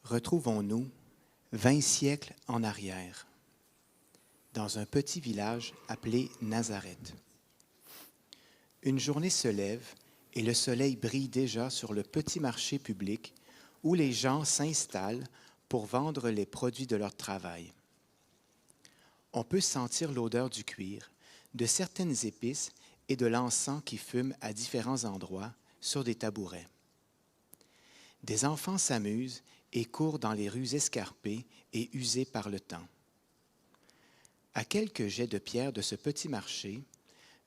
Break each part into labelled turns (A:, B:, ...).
A: retrouvons-nous 20 siècles en arrière, dans un petit village appelé Nazareth. Une journée se lève et le soleil brille déjà sur le petit marché public où les gens s'installent pour vendre les produits de leur travail. On peut sentir l'odeur du cuir, de certaines épices et de l'encens qui fument à différents endroits sur des tabourets. Des enfants s'amusent et courent dans les rues escarpées et usées par le temps. À quelques jets de pierre de ce petit marché,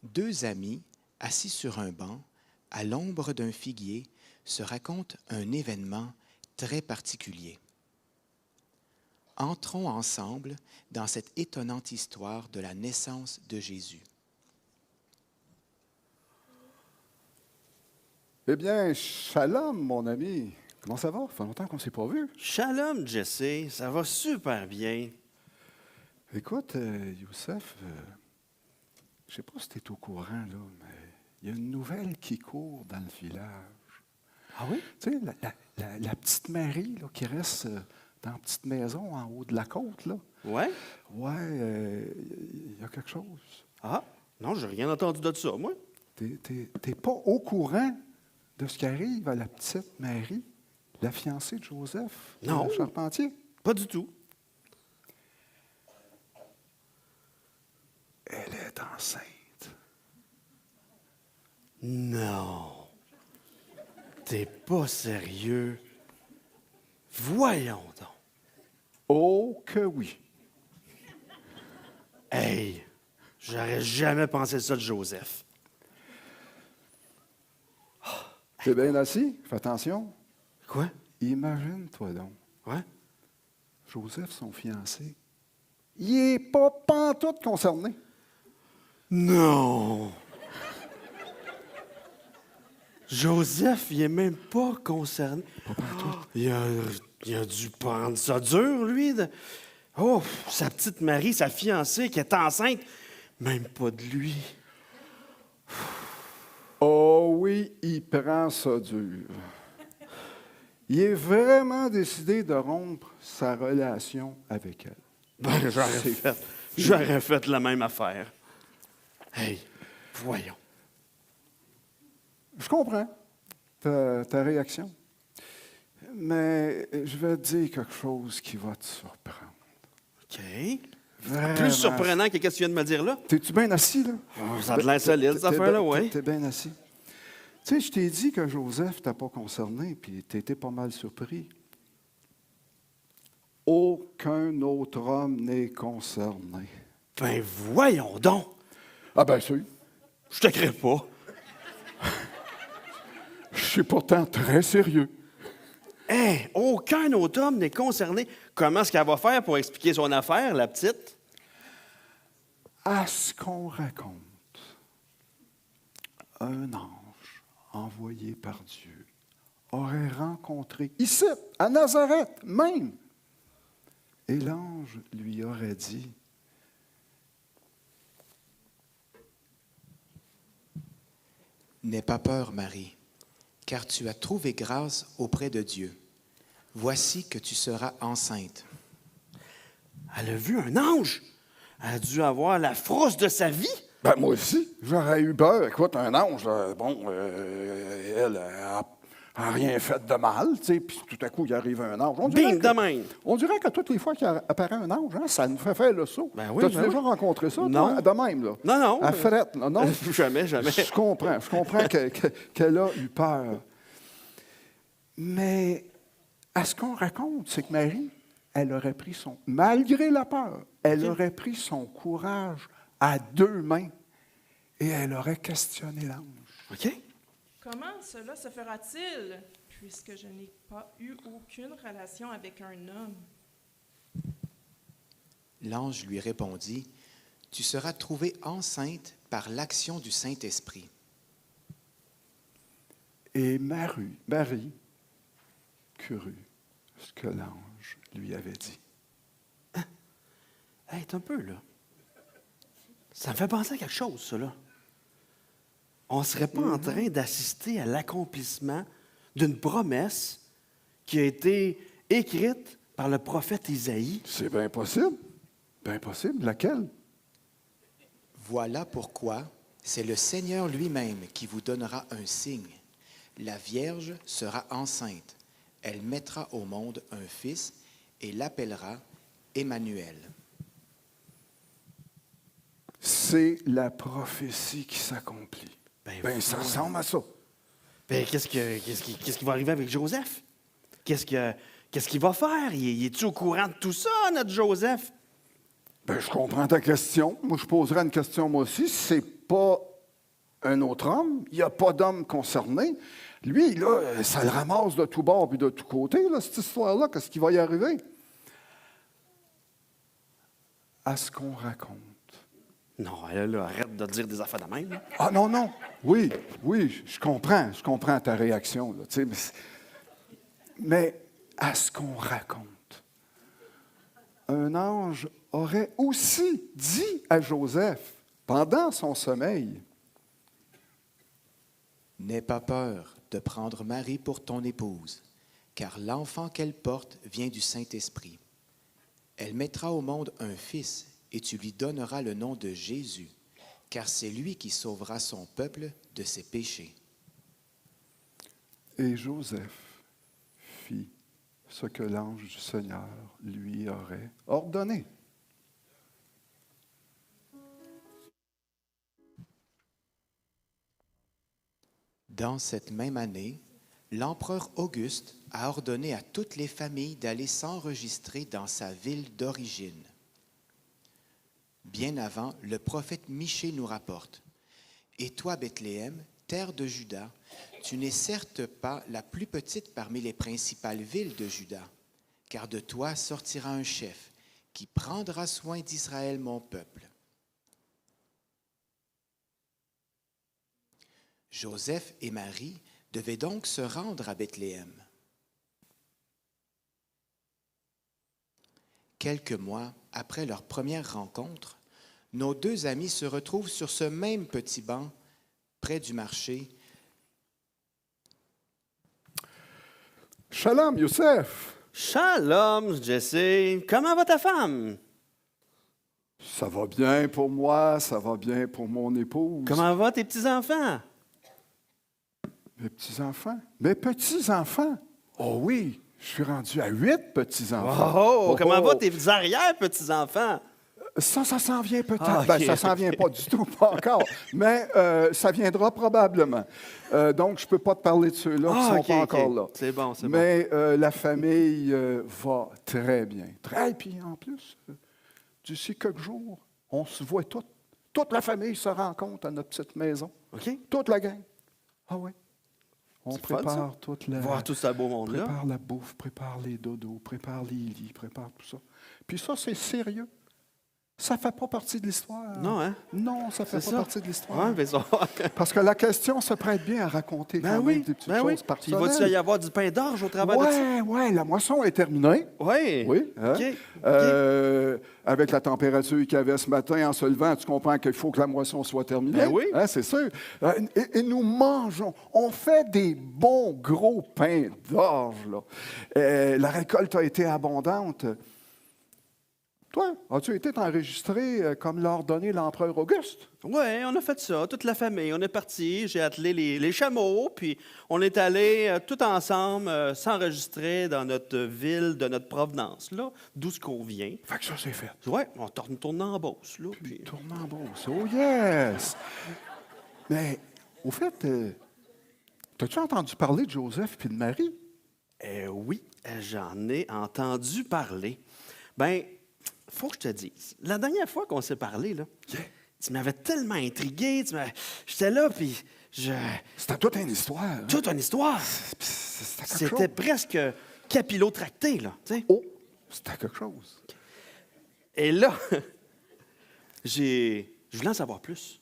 A: deux amis, assis sur un banc, à l'ombre d'un figuier, se racontent un événement très particulier. Entrons ensemble dans cette étonnante histoire de la naissance de Jésus.
B: Eh bien, shalom, mon ami. Comment ça va? Ça fait longtemps qu'on ne s'est pas vu.
C: Shalom, Jesse, ça va super bien.
B: Écoute, Youssef, je ne sais pas si tu es au courant, là, mais il y a une nouvelle qui court dans le village.
C: Ah oui?
B: Tu sais, la petite Marie là, qui reste dans la petite maison en haut de la côte, là.
C: Ouais?
B: Ouais, il y a quelque chose.
C: Ah, non, j'ai rien entendu de ça, moi.
B: T'es pas au courant de ce qui arrive à la petite Marie, la fiancée de Joseph,
C: Non.
B: le charpentier?
C: Pas du tout.
B: Elle est enceinte.
C: Non. T'es pas sérieux. Voyons donc.
B: Oh que oui.
C: Hey, j'aurais jamais pensé ça de Joseph.
B: T'es bien assis? Fais attention.
C: Quoi?
B: Imagine-toi donc,
C: Ouais?
B: Joseph, son fiancé, il n'est pas pantoute concerné.
C: Non. Joseph, il est même pas concerné.
B: Pas pantoute.
C: Il a dû prendre ça dur, lui. Oh, sa petite Marie, sa fiancée qui est enceinte, même pas de lui.
B: Oh oui, il prend ça dur. Il est vraiment décidé de rompre sa relation avec elle.
C: Ben, j'aurais fait la même affaire. Hey, voyons.
B: Je comprends ta réaction. Mais je vais te dire quelque chose qui va te surprendre.
C: OK.
B: Vraiment.
C: Plus surprenant que ce que tu viens de me dire là.
B: T'es-tu bien assis, là?
C: Oh, ça a de l'air solide, cette affaire-là, oui.
B: T'es bien assis. Tu sais, je t'ai dit que Joseph t'a pas concerné, puis t'étais pas mal surpris. Aucun autre homme n'est concerné.
C: Ben, voyons donc.
B: Ah ben sûr.
C: Je te crée pas.
B: Je suis pourtant très sérieux.
C: Hey, aucun autre homme n'est concerné. Comment est-ce qu'elle va faire pour expliquer son affaire, la petite?
B: À ce qu'on raconte, un ange envoyé par Dieu aurait rencontré, ici, à Nazareth même, et l'ange lui aurait dit,
A: « N'aie pas peur, Marie, car tu as trouvé grâce auprès de Dieu. Voici que tu seras enceinte. »
C: Elle a vu un ange. Elle a dû avoir la frousse de sa vie.
B: ben moi aussi, j'aurais eu peur. Écoute, un ange, elle n'a rien fait de mal, tu sais, puis tout à coup, il arrive un ange.
C: Bing, de même.
B: On dirait que toutes les fois qu'il apparaît un ange, hein, ça nous fait faire le saut.
C: Ben oui,
B: T'as-tu
C: ben
B: déjà
C: oui.
B: rencontré ça,
C: Non.
B: toi, de même, là?
C: Non, non.
B: À frette, là, non?
C: Jamais.
B: Je comprends qu'elle a eu peur. Mais à ce qu'on raconte, c'est que Marie, elle aurait pris malgré la peur, elle aurait pris son courage à deux mains et elle aurait questionné l'ange.
C: OK.
D: Comment cela se fera-t-il, puisque je n'ai pas eu aucune relation avec un homme?
A: L'ange lui répondit, « Tu seras trouvée enceinte par l'action du Saint-Esprit. »
B: Et Marie crut ce que l'ange lui avait dit.
C: Hey, t'es un peu, là. Ça me fait penser à quelque chose, ça, là. On ne serait pas en train d'assister à l'accomplissement d'une promesse qui a été écrite par le prophète Isaïe.
B: C'est bien possible. Bien possible. Laquelle?
A: Voilà pourquoi c'est le Seigneur lui-même qui vous donnera un signe. La Vierge sera enceinte. Elle mettra au monde un fils et l'appellera Emmanuel.
B: C'est la prophétie qui s'accomplit. Ben, ça ressemble à ça.
C: Ben, qu'est-ce qui va arriver avec Joseph? Qu'est-ce qu'il va faire? Il est-tu au courant de tout ça, notre Joseph?
B: Ben, je comprends ta question. Moi, je poserais une question, moi aussi. C'est pas un autre homme. Il n'y a pas d'homme concerné. Lui, là, ça le ramasse de tous bords et de tous côtés, là, cette histoire-là. Qu'est-ce qui va y arriver? À ce qu'on raconte.
C: Non, là, arrête de dire des affaires de même. Là.
B: Ah non, non. Oui, je comprends ta réaction. Là, tu sais, mais à ce qu'on raconte, un ange aurait aussi dit à Joseph, pendant son sommeil,
A: « N'aie pas peur de prendre Marie pour ton épouse, car l'enfant qu'elle porte vient du Saint-Esprit. Elle mettra au monde un fils, et tu lui donneras le nom de Jésus, car c'est lui qui sauvera son peuple de ses péchés. »
B: et Joseph fit ce que l'ange du Seigneur lui aurait ordonné.
A: Dans cette même année, l'empereur Auguste a ordonné à toutes les familles d'aller s'enregistrer dans sa ville d'origine. Bien avant, le prophète Michée nous rapporte: « Et toi, Bethléem, terre de Juda, tu n'es certes pas la plus petite parmi les principales villes de Juda, car de toi sortira un chef qui prendra soin d'Israël, mon peuple. » Joseph et Marie devaient donc se rendre à Bethléem. Quelques mois après leur première rencontre, nos deux amis se retrouvent sur ce même petit banc près du marché.
B: Shalom, Youssef!
C: Shalom, Jesse. Comment va ta femme?
B: Ça va bien pour moi, ça va bien pour mon épouse.
C: Comment vont tes petits-enfants?
B: Mes petits-enfants? Mes petits-enfants? Oh oui, je suis rendu à 8 petits-enfants.
C: Comment vont tes arrière-petits-enfants?
B: Ça s'en vient peut-être.
C: Ah, OK.
B: Ben, ça s'en vient pas du tout, pas encore. Mais ça viendra probablement. Donc, je ne peux pas te parler de ceux-là qui ne sont pas encore là.
C: C'est bon, c'est bon.
B: Mais la famille va très bien. Très bien, en plus. D'ici quelques jours, on se voit toutes. Toute la famille se rencontre à notre petite maison.
C: OK.
B: Toute la gang. Ah oui. On
C: C'est fun,
B: prépare
C: ça.
B: toute la...
C: Voir tout ce beau monde-là.
B: Prépare la bouffe, prépare les dodos, prépare les lits, prépare tout ça. Puis ça, c'est sérieux. Ça ne fait pas partie de l'histoire.
C: Non, hein?
B: Non, ça ne fait
C: C'est
B: pas
C: ça.
B: partie de l'histoire.
C: Ouais, mais ça...
B: Parce que la question se prête bien à raconter
C: Ben
B: quand
C: oui,
B: même des petites
C: ben oui.
B: choses
C: Puis
B: personnelles.
C: va-tu y avoir du pain d'orge au travers de ça?
B: Oui, la moisson est terminée.
C: Oui.
B: Oui. Hein?
C: OK.
B: Avec la température qu'il y avait ce matin, en se levant, tu comprends qu'il faut que la moisson soit terminée.
C: Ben oui.
B: Hein, c'est sûr. Et nous mangeons. On fait des bons gros pains d'orge. Là. La récolte a été abondante. Toi, as-tu été enregistré comme l'a ordonné l'empereur Auguste?
C: Oui, on a fait ça, toute la famille. On est parti, j'ai attelé les chameaux, puis on est allé tout ensemble s'enregistrer dans notre ville de notre provenance, là, d'où ce qu'on vient.
B: Fait que ça, c'est fait.
C: Oui, on tourne en Beauce, là. Puis...
B: Tourne en Beauce. Oh yes! Mais, au fait, t'as-tu entendu parler de Joseph et de Marie?
C: Oui, j'en ai entendu parler. Ben, faut que je te dise, la dernière fois qu'on s'est parlé, là, tu m'avais tellement intrigué, j'étais là, puis
B: C'était toute une histoire. Hein?
C: toute une histoire.
B: C'était quelque
C: C'était
B: chose.
C: presque capillotracté, là, tu sais.
B: Oh, c'était quelque chose.
C: Et là, je voulais en savoir plus.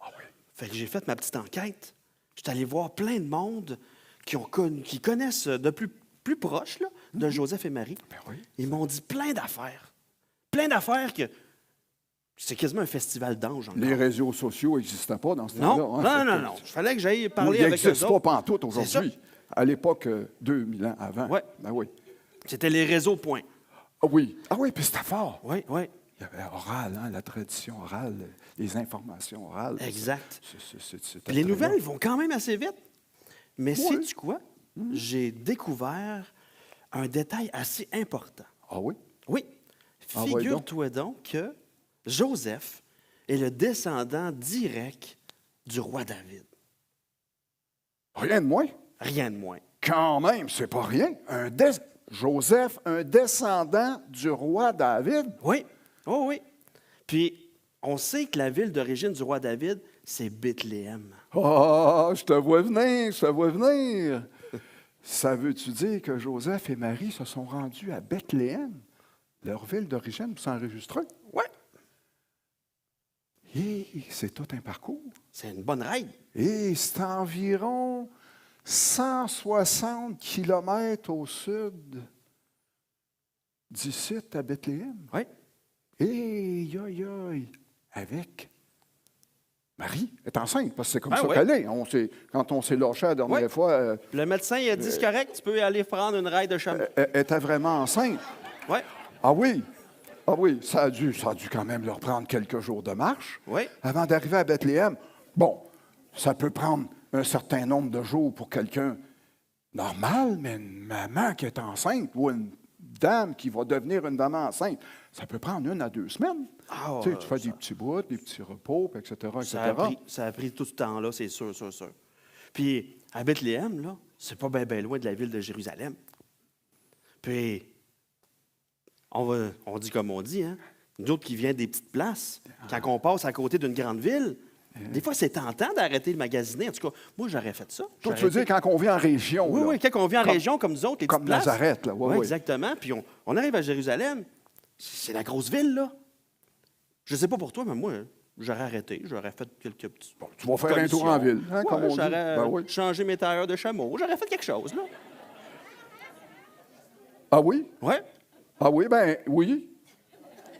B: Ah oui.
C: Fait que j'ai fait ma petite enquête. J'étais allé voir plein de monde qui connaissent de plus proche là, de Joseph et Marie.
B: Ben oui.
C: Ils m'ont dit plein d'affaires. Plein d'affaires que c'est quasiment un festival d'anges. encore.
B: Les réseaux sociaux n'existaient pas dans ce
C: Non,
B: temps-là.
C: non. Il fallait que j'aille
B: Ils
C: parler avec eux
B: n'existent
C: autres.
B: pas pantoute
C: C'est
B: aujourd'hui. À l'époque, 2000 ans avant.
C: Ouais.
B: Ben oui.
C: C'était les réseaux points.
B: Ah oui, puis c'était fort.
C: Oui, oui.
B: Il y avait oral, hein, la tradition orale, les informations orales.
C: Exact.
B: C'était
C: Puis les
B: très
C: nouvelles
B: bon.
C: vont quand même assez vite. Mais
B: Oui.
C: sais-tu quoi? J'ai découvert un détail assez important.
B: Ah oui?
C: Oui.
B: Ah, ouais,
C: Figure-toi donc que Joseph est le descendant direct du roi David.
B: Rien de moins.
C: Rien de moins.
B: Quand même, c'est pas rien. Joseph, un descendant du roi David.
C: Oui. Oh oui. Puis, on sait que la ville d'origine du roi David, c'est Bethléem.
B: Ah, je te vois venir, je te vois venir. Ça veut-tu dire que Joseph et Marie se sont rendus à Bethléem, leur ville d'origine, pour s'enregistrer?
C: Oui.
B: Et c'est tout un parcours.
C: C'est une bonne règle.
B: Et c'est environ 160 kilomètres au sud d'ici à Bethléem.
C: Oui.
B: Et avec Marie est enceinte, parce que c'est comme
C: Ben
B: ça
C: oui.
B: qu'elle est. Quand on s'est lâché la dernière
C: Oui.
B: fois,
C: Le médecin, il a dit, c'est correct, tu peux aller prendre une raille de chameau.
B: elle était vraiment enceinte.
C: Oui.
B: Ah oui, ah oui, ça a dû quand même leur prendre quelques jours de marche
C: Oui.
B: avant d'arriver à Bethléem. Bon, ça peut prendre un certain nombre de jours pour quelqu'un normal, mais une maman qui est enceinte ou une dame qui va devenir une maman enceinte, ça peut prendre 1 à 2 semaines.
C: Ah,
B: Tu sais, tu fais des petits bouts, des petits repos, puis etc., etc.
C: Ça a pris tout ce temps-là, c'est sûr, sûr, sûr. Puis, à Bethléem, là, c'est pas bien loin de la ville de Jérusalem. Puis, on dit comme on dit, hein? Nous autres qui viennent des petites places, quand on passe à côté d'une grande ville, des fois, c'est tentant d'arrêter de magasiner. En tout cas, moi, j'aurais fait ça.
B: Toi, tu veux dire quand on vient en région?
C: Oui,
B: là,
C: oui, quand on vient en
B: Comme-
C: région comme nous autres, les
B: comme
C: petites places.
B: Nazareth, là, oui, oui.
C: Exactement. Puis on arrive à Jérusalem, c'est la grosse ville, là. Je sais pas pour toi, mais moi, j'aurais arrêté. J'aurais fait quelques petits.
B: Bon, tu vas faire un tour en ville, hein, comme on dit.
C: J'aurais
B: Ben oui.
C: changé mes tailleurs de chameau. J'aurais fait quelque chose, là.
B: Ah oui?
C: Oui.
B: Ah oui, ben oui.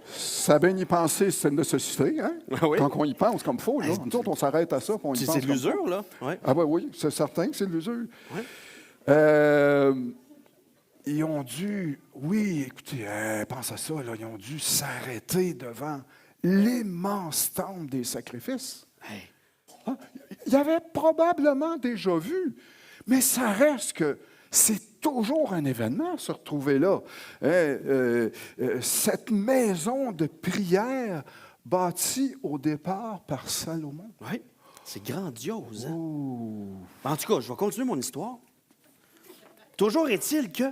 B: Ça bien y penser, c'est une nécessité, hein?
C: Ah oui.
B: Quand on y pense comme il faut, là. Nous autres, on s'arrête à ça, puis on y pense
C: C'est de
B: comme faut.
C: l'usure, là. Oui.
B: Ah ben oui, c'est certain que c'est de l'usure.
C: Oui.
B: Ils ont dû, oui, écoutez, pense à ça, là, ils ont dû s'arrêter devant l'immense temple des sacrifices.
C: Hey.
B: Hein? Il y avait probablement déjà vu, mais ça reste que c'est toujours un événement, se retrouver là. Cette maison de prière bâtie au départ par Salomon.
C: Oui. C'est grandiose, hein?
B: Oh.
C: En tout cas, je vais continuer mon histoire. Toujours est-il que,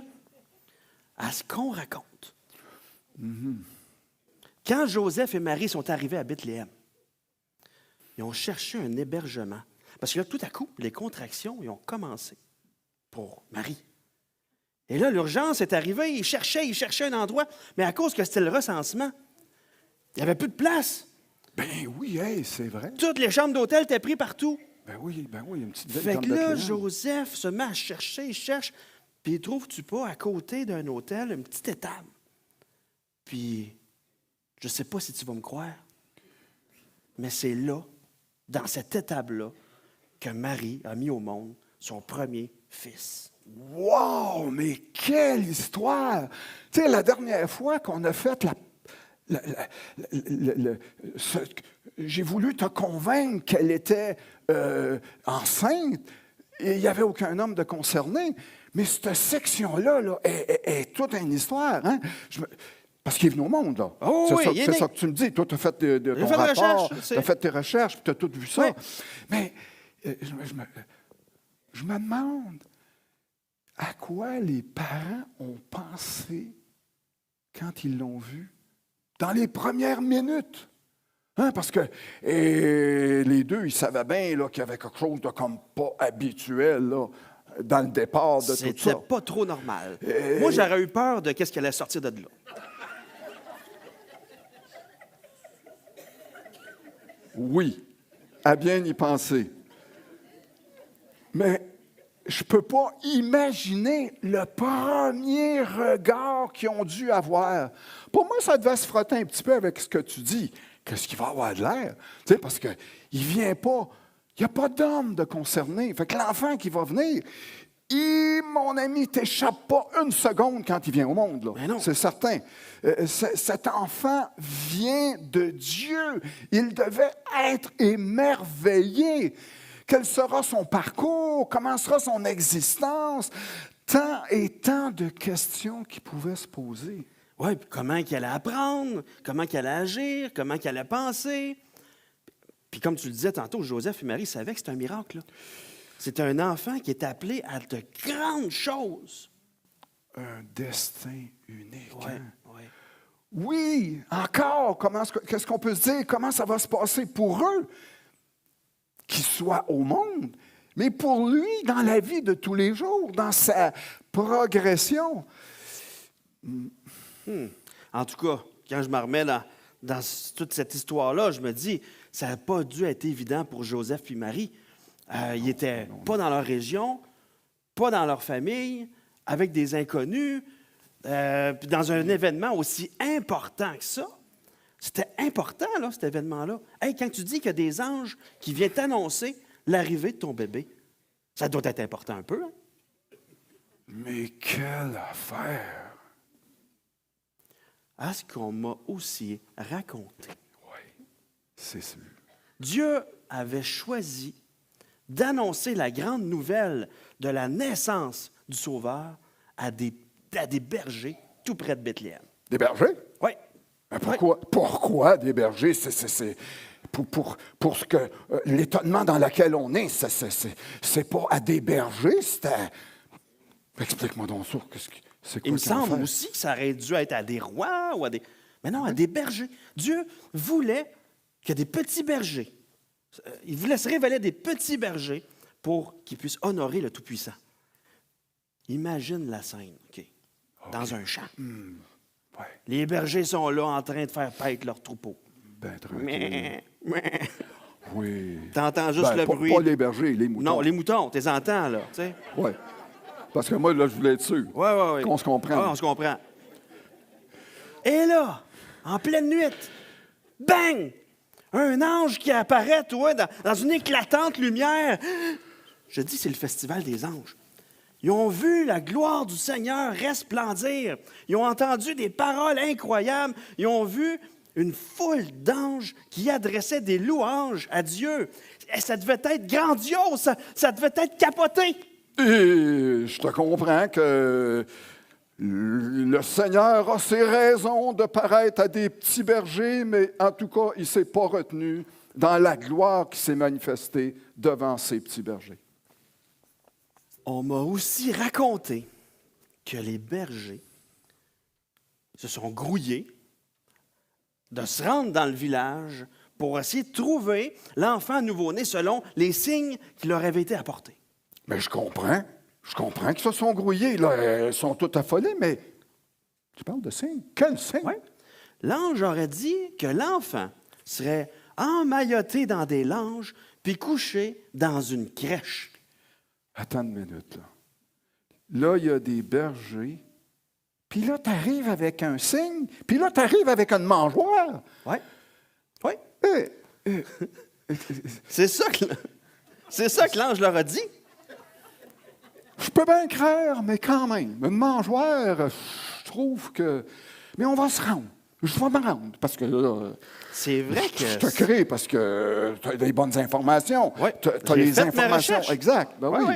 C: à ce qu'on raconte, quand Joseph et Marie sont arrivés à Bethléem, ils ont cherché un hébergement. Parce que là, tout à coup, les contractions ils ont commencé pour Marie. Et là, l'urgence est arrivée. Ils cherchaient un endroit. Mais à cause que c'était le recensement, il n'y avait plus de place.
B: Ben oui, hey, c'est vrai.
C: Toutes les chambres d'hôtel étaient prises partout.
B: Ben oui, une petite ville
C: Fait
B: comme
C: que là,
B: Bethléem.
C: Joseph se met à chercher, il cherche, puis trouves-tu pas à côté d'un hôtel une petite étable? Puis, je sais pas si tu vas me croire, mais c'est là, dans cette étable-là, que Marie a mis au monde son premier fils.
B: Wow, mais quelle histoire! Tu sais, la dernière fois qu'on a fait j'ai voulu te convaincre qu'elle était enceinte et il n'y avait aucun homme de concerné. Mais cette section-là là, est toute une histoire. Hein? Parce qu'il est venu au monde, là.
C: Oh oui, il est
B: c'est
C: né.
B: ça que tu me dis. Toi, tu as fait ton
C: J'ai fait des
B: rapport,
C: recherches,
B: tu as fait tes recherches, puis tu as tout vu ça.
C: Oui.
B: Mais je me demande à quoi les parents ont pensé quand ils l'ont vu dans les premières minutes. Hein, parce que les deux, ils savaient bien là, qu'il y avait quelque chose de comme pas habituel là, dans le départ de tout
C: C'était
B: ça.
C: pas trop normal. Moi, j'aurais eu peur de qu'est-ce qui allait sortir de là.
B: Oui, à bien y penser. Mais je ne peux pas imaginer le premier regard qu'ils ont dû avoir. Pour moi, ça devait se frotter un petit peu avec ce que tu dis. Qu'est-ce qu'il va avoir de l'air? Tu sais, parce qu'il ne vient pas, il n'y a pas d'homme de concerné. Fait que l'enfant qui va venir, Mon ami, t'échappes pas une seconde quand il vient au monde. Là.
C: Mais non.
B: C'est certain. Cet enfant vient de Dieu. Il devait être émerveillé. Quel sera son parcours? Comment sera son existence? Tant et tant de questions qui pouvaient se poser.
C: Oui, puis comment qu'il allait apprendre, comment qu'il allait agir, comment qu'il allait penser. Puis comme tu le disais tantôt, Joseph et Marie savaient que c'était un miracle. Là. C'est un enfant qui est appelé à de grandes choses.
B: Un destin unique.
C: Ouais,
B: Hein?
C: ouais.
B: Oui, encore, qu'est-ce qu'on peut se dire? Comment ça va se passer pour eux? Qu'ils soient au monde, mais pour lui, dans la vie de tous les jours, dans sa progression.
C: En tout cas, quand je me remets dans toute cette histoire-là, je me dis, ça n'a pas dû être évident pour Joseph et Marie. Ils n'étaient pas dans leur région, pas dans leur famille, avec des inconnus, puis dans un événement aussi important que ça. C'était important, là, cet événement-là. Hey, quand tu dis qu'il y a des anges qui viennent t'annoncer l'arrivée de ton bébé, ça doit être important un peu. Hein?
B: Mais quelle affaire!
C: À ce qu'on m'a aussi raconté.
B: Oui, c'est sûr.
C: Dieu avait choisi d'annoncer la grande nouvelle de la naissance du Sauveur à des bergers tout près de Bethléem.
B: Des bergers?
C: Oui.
B: Mais pourquoi des bergers? C'est pour ce que l'étonnement dans lequel on est, c'est pas à des bergers, c'est à... Explique-moi donc ça. C'est quoi
C: Il me
B: qu'ils ont
C: semble
B: fait?
C: aussi que ça aurait dû être à des rois ou à des... Mais non, à des bergers. Dieu voulait que des petits bergers, il voulait se révéler des petits bergers pour qu'ils puissent honorer le Tout-Puissant. Imagine la scène, OK, dans un champ.
B: Ouais,
C: Les bergers sont là en train de faire paître leur troupeau.
B: ben tranquille.
C: Mais...
B: Oui.
C: T'entends juste le bruit.
B: Pas les bergers, les moutons.
C: Non, les moutons, tu les entends, là, tu sais.
B: Oui. Parce que moi, là, je voulais être sûr
C: Oui.
B: qu'on se comprenne.
C: Ouais, on se comprend. Et là, en pleine nuit, bang! Un ange qui apparaît, toi, dans une éclatante lumière. Je dis, c'est le festival des anges. Ils ont vu la gloire du Seigneur resplendir. Ils ont entendu des paroles incroyables. Ils ont vu une foule d'anges qui adressaient des louanges à Dieu. Et ça devait être grandiose, ça devait être capoté.
B: Et je te comprends que le Seigneur a ses raisons de paraître à des petits bergers, mais en tout cas, il ne s'est pas retenu dans la gloire qui s'est manifestée devant ces petits bergers.
C: On m'a aussi raconté que les bergers se sont grouillés de se rendre dans le village pour essayer de trouver l'enfant nouveau-né selon les signes qui leur avaient été apportés.
B: Mais je comprends qu'ils se sont grouillés, là, ils sont tous affolés, mais tu parles de signes? Quel signe?
C: Oui. L'ange aurait dit que l'enfant serait emmailloté dans des langes puis couché dans une crèche.
B: Attends une minute, là. Là, il y a des bergers, puis là, tu arrives avec un signe, puis là, tu arrives avec une mangeoire.
C: Oui. Oui.
B: Eh,
C: C'est ça que l'ange leur a dit.
B: je peux bien croire, mais quand même, une mangeoire, je trouve que... Mais on va se rendre. Je vais me rendre, parce que là...
C: C'est vrai que...
B: Je te crée parce que tu as des bonnes informations.
C: Oui,
B: Tu as
C: j'ai
B: les
C: fait mes
B: informations.
C: recherches.
B: Exact. Ben
C: Oui,
B: oui.
C: oui.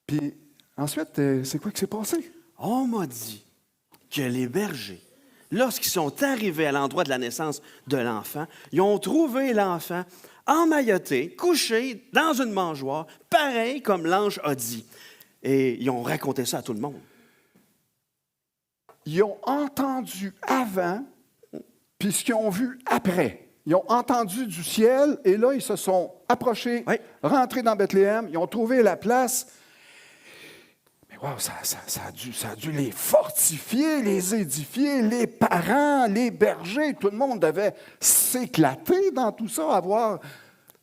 B: Puis ensuite, c'est quoi qui s'est passé?
C: On m'a dit que les bergers, lorsqu'ils sont arrivés à l'endroit de la naissance de l'enfant, ils ont trouvé l'enfant emmailloté, couché dans une mangeoire, pareil comme l'ange a dit. Et ils ont raconté ça à tout le monde.
B: Ils ont entendu avant, puis ce qu'ils ont vu après. Ils ont entendu du ciel, et là, ils se sont approchés,
C: Oui.
B: rentrés dans Bethléem, ils ont trouvé la place. Mais wow, ça a dû les fortifier, les édifier, les parents, les bergers, tout le monde devait s'éclater dans tout ça, avoir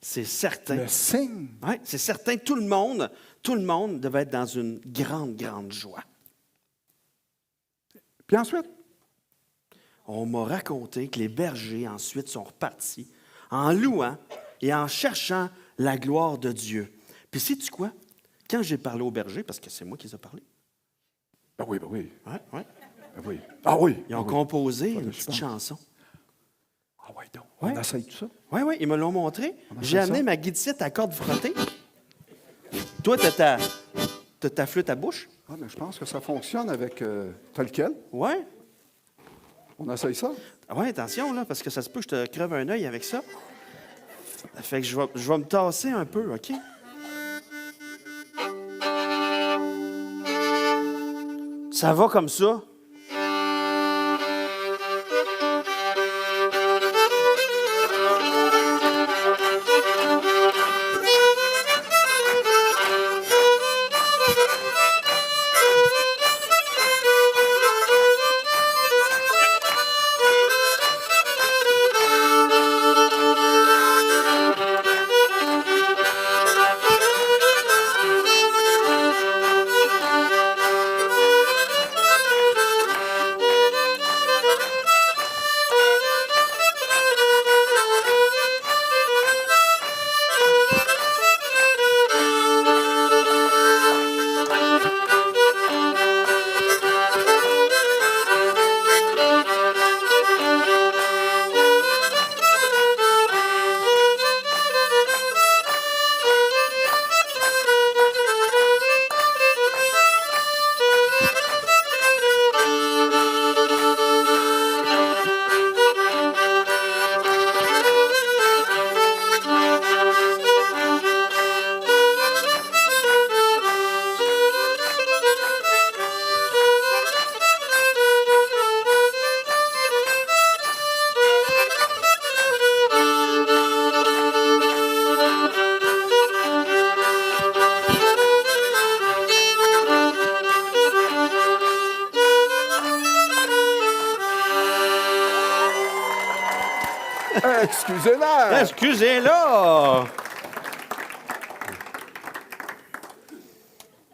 C: C'est certain.
B: le signe.
C: Oui, c'est certain. Tout le monde devait être dans une grande, grande joie.
B: Puis ensuite,
C: On m'a raconté que les bergers ensuite sont repartis en louant et en cherchant la gloire de Dieu. Puis sais-tu quoi? quand j'ai parlé au berger, parce que c'est moi qui les ai parlé.
B: Ben oui, ben oui.
C: Ouais, ouais.
B: Ben oui. Ah oui.
C: Ils ont
B: ah oui.
C: composé
B: Ouais,
C: une
B: je
C: petite
B: pense.
C: chanson.
B: Ah oui, donc.
C: Ouais.
B: On essaye tout ça.
C: Oui, oui, ils me l'ont montré.
B: On a
C: J'ai
B: fait
C: amené
B: ça.
C: ma guitare à corde frottée. Toi, t'as ta flûte à bouche?
B: Ah, mais je pense que ça fonctionne avec tel quel.
C: Oui.
B: On essaye ça.
C: Oui, attention, là, parce que ça se peut que je te crève un œil avec ça. Fait que je vais me tasser un peu, OK? Ça va comme ça.
B: Excusez-la!
C: Excusez-la!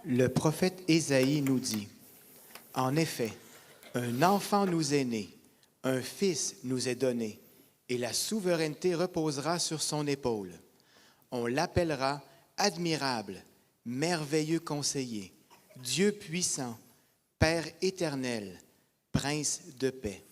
A: Le prophète Ésaïe nous dit, « En effet, un enfant nous est né, un fils nous est donné, et la souveraineté reposera sur son épaule. On l'appellera admirable, merveilleux conseiller, Dieu puissant, Père éternel, Prince de paix. »